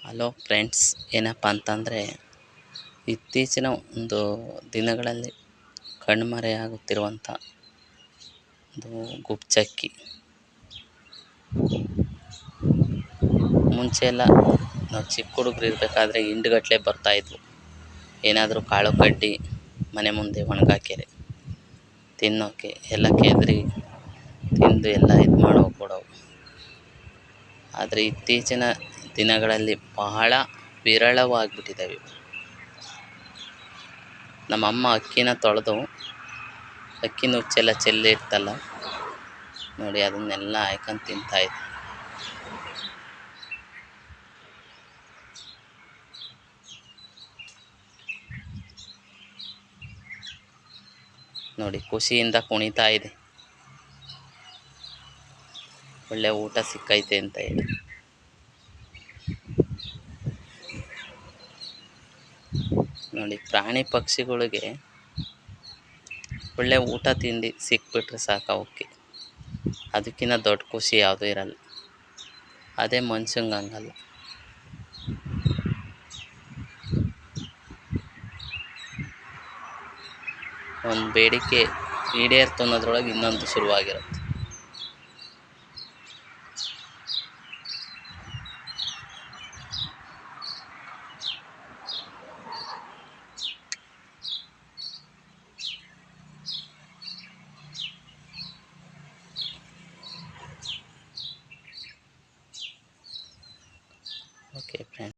Hello friends, ಏನಪ್ಪ ಅಂತಂದರೆ ಇತ್ತೀಚಿನ ಒಂದು ದಿನಗಳಲ್ಲಿ ಕಣ್ಮರೆಯಾಗುತ್ತಿರುವಂಥ ಒಂದು ಗುಬ್ಚಕ್ಕಿ. ಮುಂಚೆ ಎಲ್ಲ ನಾವು ಚಿಕ್ಕ ಹುಡುಗರು ಇರಬೇಕಾದ್ರೆ ಹಿಂಡುಗಟ್ಟಲೆ ಬರ್ತಾಯಿದ್ವು. ಏನಾದರೂ ಕಾಳು ಕಡ್ಡಿ ಮನೆ ಮುಂದೆ ಒಣಗಾಕಿರೆ ತಿನ್ನೋಕ್ಕೆ ಎಲ್ಲ ಕೆದರಿ ತಿಂದು ಎಲ್ಲ ಇದು ಮಾಡೋಗ್ಬಿಡವು. ಆದರೆ ಇತ್ತೀಚಿನ ದಿನಗಳಲ್ಲಿ ಬಹಳ ವಿರಳವಾಗಿಬಿಟ್ಟಿದ್ದಾವೆ. ನಮ್ಮಮ್ಮ ಅಕ್ಕಿನ ತೊಳೆದು ಅಕ್ಕಿ ನುಚ್ಚೆಲ್ಲ ಚೆಲ್ಲಿರ್ತಲ್ಲ ನೋಡಿ, ಅದನ್ನೆಲ್ಲ ಹಾಯ್ಕೊಂಡು ತಿಂತಾಯಿದ್ದೆ. ನೋಡಿ, ಖುಷಿಯಿಂದ ಕುಣಿತಾ ಇದೆ, ಒಳ್ಳೆ ಊಟ ಸಿಕ್ಕೈತೆ ಅಂತ ಹೇಳಿ. ನೋಡಿ, ಪ್ರಾಣಿ ಪಕ್ಷಿಗಳಿಗೆ ಒಳ್ಳೆ ಊಟ ತಿಂಡಿ ಸಿಕ್ಬಿಟ್ರೆ ಸಾಕು ಅವಕ್ಕೆ. ಅದಕ್ಕಿಂತ ದೊಡ್ಡ ಖುಷಿ ಯಾವುದೂ ಇರಲ್ಲ. ಅದೇ ಮನುಷ್ಯಂಗೆ ಹಂಗಲ್ಲ. ಒಂದು ಬೇಡಿಕೆ ಈಡೇರ್ತು ಅನ್ನೋದ್ರೊಳಗೆ ಇನ್ನೊಂದು ಶುರುವಾಗಿರುತ್ತೆ.